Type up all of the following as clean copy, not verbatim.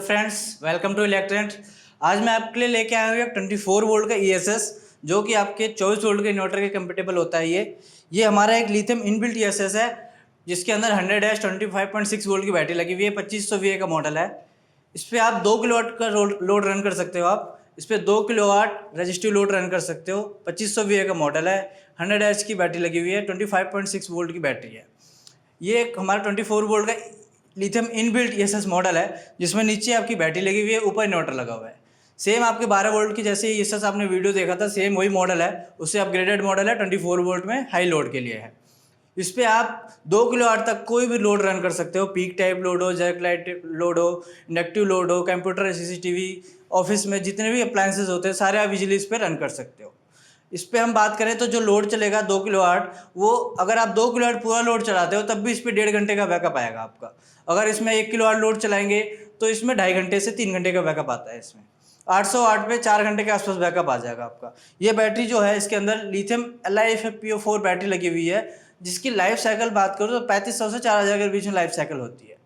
Friends, welcome to इलेक्ट्रेंट। आज मैं आपके लिए लेके आया हूँ एक 24 वोल्ट का ESS जो कि आपके 24 वोल्ट के इन्वर्टर के कंपेटेबल होता है। ये हमारा एक लिथियम इनबिल्ट ESS है जिसके अंदर 100-25.6 वोल्ट की बैटरी लगी हुई है। 2500 VA का मॉडल है। इस पर आप 2 किलोवाट का लोड रन कर सकते हो। आप इस पर 2 किलोवाट रजिस्टिव लोड रन कर सकते हो। 2500 VA का मॉडल है, 100 एच की बैटरी लगी हुई है, 25.6 वोल्ट की बैटरी है। ये एक हमारा 24 वोल्ट का लिथियम इनबिल्ट ESS मॉडल है जिसमें नीचे आपकी बैटरी लगी हुई है, ऊपर इन्वर्टर लगा हुआ है। सेम आपके 12 वोल्ट की जैसे ESS आपने वीडियो देखा था, सेम वही मॉडल है। उससे अपग्रेडेड मॉडल है, 24 वोल्ट में हाई लोड के लिए है। इस पर आप 2 किलोवाट तक कोई भी लोड रन कर सकते हो। पीक टाइप लोड हो, जैक लाइट लोड हो, इंडक्टिव लोड हो, कंप्यूटर, CCTV, ऑफिस में जितने भी अप्लायंसेज होते हैं सारे आप इजीली इस पर रन कर सकते हो। इस पर हम बात करें तो जो लोड चलेगा 2 किलोवाट, वो अगर आप 2 किलोवाट पूरा लोड चलाते हो तब भी इस पर 1.5 घंटे का बैकअप आएगा आपका। अगर इसमें 1 किलोवाट लोड चलाएंगे तो इसमें 2.5 घंटे से 3 घंटे का बैकअप आता है। इसमें 800 वाट पे 4 घंटे के आसपास बैकअप आ जाएगा आपका। ये बैटरी जो है इसके अंदर लिथियम LiFePO4 बैटरी लगी हुई है जिसकी लाइफ साइकिल बात करो तो 3500 से 4000 के बीच में लाइफ साइकिल होती है।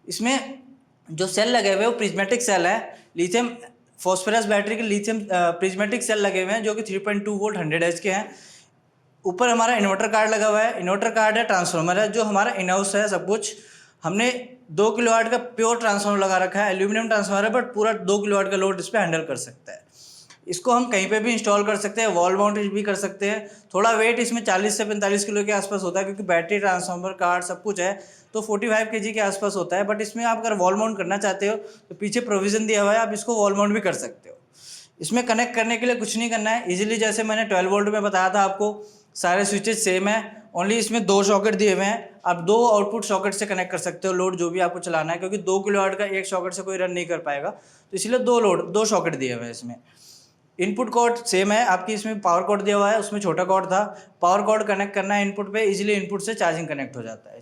इसमें जो सेल लगे हुए हैं वो प्रिज्मेटिक सेल है। लिथियम फॉस्फोरस बैटरी के लिथियम प्रिज्मेटिक सेल लगे हुए हैं जो कि 3.2 वोल्ट 100 एच के हैं। ऊपर हमारा इन्वर्टर कार्ड लगा हुआ है। इन्वर्टर कार्ड है, ट्रांसफार्मर है जो हमारा इन हाउस है सब कुछ। हमने 2 किलोवाट का प्योर ट्रांसफार्मर लगा रखा है। एल्यूमिनियम ट्रांसफार्मर है बट पूरा 2 किलोवाट का लोड इस पर हैंडल कर सकता है। इसको हम कहीं पे भी इंस्टॉल कर सकते हैं, वॉल माउंट भी कर सकते हैं। थोड़ा वेट इसमें 40 से 45 किलो के आसपास होता है क्योंकि बैटरी, ट्रांसफार्मर, कार्ड सब कुछ है, तो 45 kg के आसपास होता है। बट इसमें आप अगर वॉल माउंट करना चाहते हो तो पीछे प्रोविजन दिया हुआ है, आप इसको वॉल माउंट भी कर सकते हो। इसमें कनेक्ट करने के लिए कुछ नहीं करना है। इजीली जैसे मैंने 12 वोल्ट में बताया था आपको, सारे स्विचेस सेम है। ओनली इसमें 2 सॉकेट दिए हुए हैं। आप 2 आउटपुट सॉकेट से कनेक्ट कर सकते हो लोड जो भी आपको चलाना है, क्योंकि 2 किलोवाट का एक सॉकेट से कोई रन नहीं कर पाएगा, तो इसलिए 2 सॉकेट दिए हुए हैं इसमें। इनपुट कोड सेम है आपकी। इसमें पावर कोड दिया हुआ है, उसमें छोटा कोड था। पावर कोड कनेक्ट करना है इनपुट पे, इजीली इनपुट से चार्जिंग कनेक्ट हो जाता है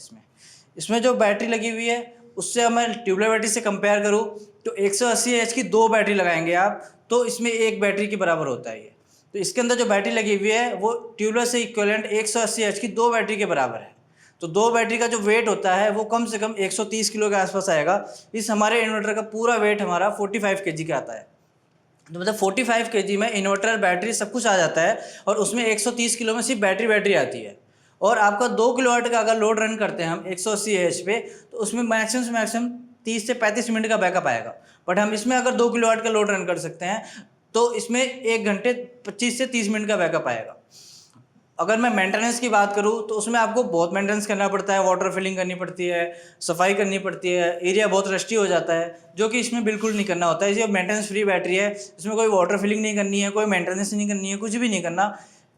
इसमें जो बैटरी लगी हुई है उससे मैं ट्यूबलाइट बैटरी से कंपेयर करूँ तो 180 एच की 2 बैटरी लगाएंगे आप तो इसमें 1 बैटरी के बराबर होता है ये। तो इसके अंदर जो बैटरी लगी हुई है वो ट्यूबलाइट से इक्विवेलेंट 180 एच की 2 बैटरी के बराबर है। तो 2 बैटरी का जो वेट होता है वो कम से कम 130 किलो के आसपास आएगा। इस हमारे इन्वर्टर का पूरा वेट हमारा 45 kg का आता है। तो मतलब 45 kg में इन्वर्टर, बैटरी सब कुछ आ जाता है और उसमें 130 किलो में सिर्फ बैटरी आती है। और आपका 2 किलोवाट का अगर लोड रन करते हैं हम 180 एच पे तो उसमें मैक्सिमम 30 से 35 मिनट का बैकअप आएगा। बट हम इसमें अगर 2 किलोवाट का लोड रन कर सकते हैं तो इसमें 1 घंटे 25 से 30 मिनट का बैकअप आएगा। अगर मैं मेंटेनेंस की बात करूं तो उसमें आपको बहुत मेंटेनेंस करना पड़ता है, वाटर फिलिंग करनी पड़ती है, सफाई करनी पड़ती है, एरिया बहुत रस्टी हो जाता है, जो कि इसमें बिल्कुल नहीं करना होता है। ये मेंटेनेंस फ्री बैटरी है, इसमें कोई वाटर फिलिंग नहीं करनी है, कोई मेंटेनेंस नहीं करनी है, कुछ भी नहीं करना।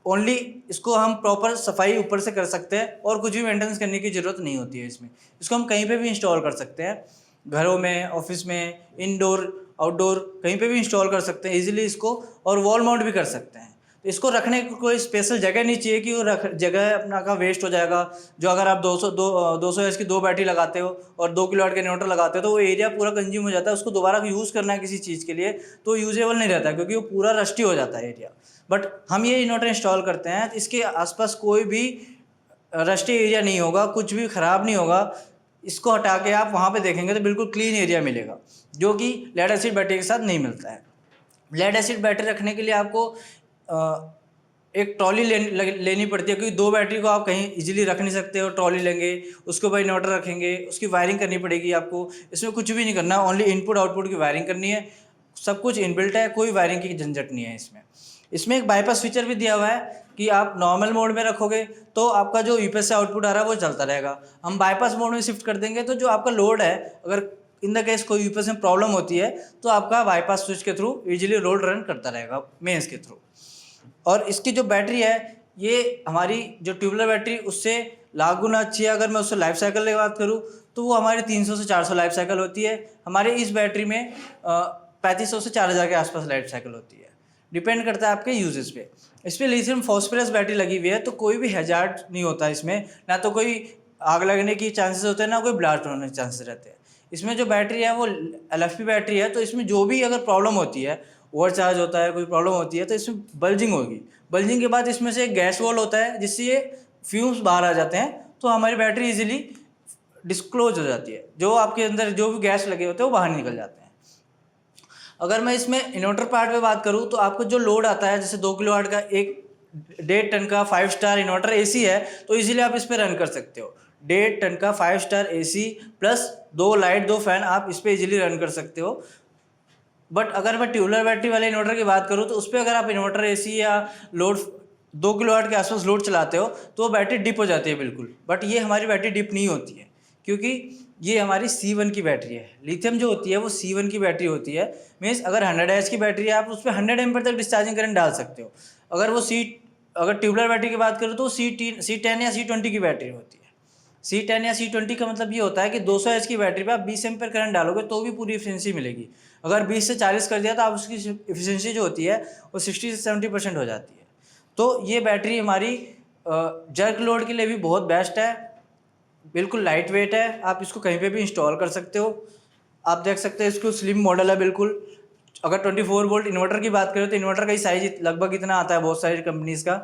ओनली इसको हम प्रॉपर सफाई ऊपर से कर सकते हैं और कुछ भी मेंटेनेंस करने की ज़रूरत नहीं होती है इसमें। इसको हम कहीं पर भी इंस्टॉल कर सकते हैं, घरों में, ऑफिस में, इनडोर, आउटडोर, कहीं पे भी इंस्टॉल कर सकते हैं इजीली इसको, और वॉल माउंट भी कर सकते हैं। तो इसको रखने को कोई स्पेशल जगह नहीं चाहिए कि वो जगह अपना का वेस्ट हो जाएगा। जो अगर आप 200 एच की 2 बैटरी लगाते हो और 2 किलोवाट का इन्वर्टर लगाते हो तो वो एरिया पूरा कंज्यूम हो जाता है। उसको दोबारा यूज़ करना है किसी चीज़ के लिए तो यूजेबल नहीं रहता क्योंकि वो पूरा रस्टी हो जाता है एरिया। बट हम ये इन्वर्टर इंस्टॉल करते हैं, इसके आसपास कोई भी रस्टी एरिया नहीं होगा, कुछ भी ख़राब नहीं होगा। इसको हटा के आप वहाँ पे देखेंगे तो बिल्कुल क्लीन एरिया मिलेगा, जो कि लेड एसिड बैटरी के साथ नहीं मिलता है। लेड एसिड बैटरी रखने के लिए आपको एक ट्रॉली लेनी पड़ती है, क्योंकि 2 बैटरी को आप कहीं इजीली रख नहीं सकते हो। ट्रॉली लेंगे, उसके ऊपर इन्वर्टर रखेंगे, उसकी वायरिंग करनी पड़ेगी आपको। इसमें कुछ भी नहीं करना, ओनली इनपुट आउटपुट की वायरिंग करनी है। सब कुछ इनबिल्ट है, कोई वायरिंग की झंझट नहीं है इसमें एक बाईपास फीचर भी दिया हुआ है कि आप नॉर्मल मोड में रखोगे तो आपका जो यूपीएस से आउटपुट आ रहा है वो चलता रहेगा। हम बाईपास मोड में शिफ्ट कर देंगे तो जो आपका लोड है, अगर इन द केस कोई यूपीएस में प्रॉब्लम होती है तो आपका बाईपास स्विच के थ्रू इजीली लोड रन करता रहेगा मेंस के थ्रू। और इसकी जो बैटरी है ये हमारी जो ट्यूबलर बैटरी उससे लाख गुना अच्छी है। अगर मैं उससे लाइफ साइकिल की बात करूँ तो वो हमारी 300 से 400 लाइफ साइकिल होती है। हमारे इस बैटरी में 3500 से 4000 के आसपास लाइफ साइकिल होती है, डिपेंड करता है आपके यूजेस पे। इस पर लिथियम फॉस्फोरस बैटरी लगी हुई है तो कोई भी हैजार्ड नहीं होता इसमें, ना तो कोई आग लगने की चांसेस होते हैं, ना कोई ब्लास्ट होने के चांसेस रहते हैं। इसमें जो बैटरी है वो LFP बैटरी है, तो इसमें जो भी अगर प्रॉब्लम होती है, ओवर चार्ज होता है, कोई प्रॉब्लम होती है तो इसमें बल्जिंग होगी। बल्जिंग के बाद इसमें से एक गैस वॉल होता है जिससे ये फ्यूम्स बाहर आ जाते हैं, तो हमारी बैटरी इजीली डिस्क्लोज हो जाती है। जो आपके अंदर जो भी गैस लगे होते हैं वो बाहर निकल जाते हैं। अगर मैं इसमें इन्वर्टर पार्ट पे बात करूँ तो आपको जो लोड आता है, जैसे 2 किलोवाट का एक 1.5 टन का 5 स्टार इन्वर्टर एसी है, तो इजीली आप इस पे रन कर सकते हो। 1.5 टन का 5 star AC plus 2 light 2 fan आप इस पे इजीली रन कर सकते हो। बट अगर मैं ट्यूबुलर बैटरी वाले इन्वर्टर की बात करूँ तो उस पर अगर आप इन्वर्टर एसी या लोड 2 किलोवाट के आसपास लोड चलाते हो तो वो बैटरी डिप हो जाती है बिल्कुल। बट ये हमारी बैटरी डिप नहीं होती है, क्योंकि ये हमारी C1 की बैटरी है। लिथियम जो होती है वो C1 की बैटरी होती है। मीन्स अगर 100 एच की बैटरी है, आप उस पर 100 एम्पीयर तक डिस्चार्जिंग करंट डाल सकते हो। अगर ट्यूबुलर बैटरी की बात करूँ तो C10 या C20 की बैटरी होती है। C10 या C20 का मतलब ये होता है कि 200 एच की बैटरी पे आप 20 एम्पीयर करंट डालोगे तो भी पूरी एफिशिएंसी मिलेगी। अगर 20 से 40 कर दिया तो आप उसकी एफिशिएंसी जो होती है वो 60 से 70% हो जाती है। तो ये बैटरी हमारी जर्क लोड के लिए भी बहुत बेस्ट है, बिल्कुल लाइट वेट है, आप इसको कहीं पे भी इंस्टॉल कर सकते हो। आप देख सकते हैं इसको स्लिम मॉडल है बिल्कुल। अगर 24 वोल्ट इन्वर्टर की बात करें तो इन्वर्टर का ही साइज लगभग इतना आता है बहुत सारी कंपनीज़ का।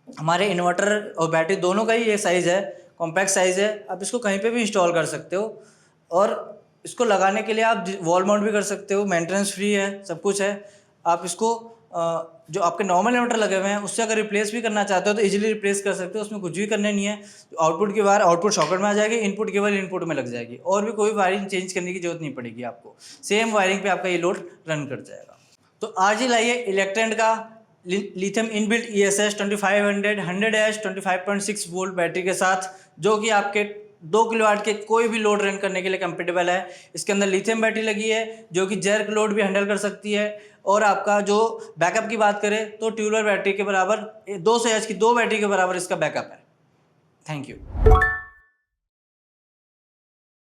हमारे इन्वर्टर और बैटरी दोनों का ही ये साइज़ है, कॉम्पैक्ट साइज़ है। आप इसको कहीं पे भी इंस्टॉल कर सकते हो और इसको लगाने के लिए आप वॉल माउंट भी कर सकते हो, मेंटेनेंस फ्री है, सब कुछ है। आप इसको जो आपके नॉर्मल इन्वर्टर लगे हुए हैं उससे अगर रिप्लेस भी करना चाहते हो तो इजीली रिप्लेस कर सकते हो, उसमें कुछ भी करने नहीं है। आउटपुट के बाहर आउटपुट सॉकेट में आ जाएगी, इनपुट केवल इनपुट में लग जाएगी और भी कोई वायरिंग चेंज करने की जरूरत नहीं पड़ेगी आपको। सेम वायरिंग पे आपका ये लोड रन कर जाएगा। तो आज ही लाइए इलेक्ट्रेंट का lithium inbuilt ESS 2500 100H 25.6 volt battery के साथ, जो कि आपके 2 किलोवाट के कोई भी लोड रन करने के लिए कंपेटेबल है। इसके अंदर लिथियम बैटरी लगी है जो कि जर्क लोड भी हैंडल कर सकती है। और आपका जो बैकअप की बात करें तो ट्यूबुलर बैटरी के बराबर 200 एच की 2 बैटरी के बराबर इसका बैकअप है। Thank you.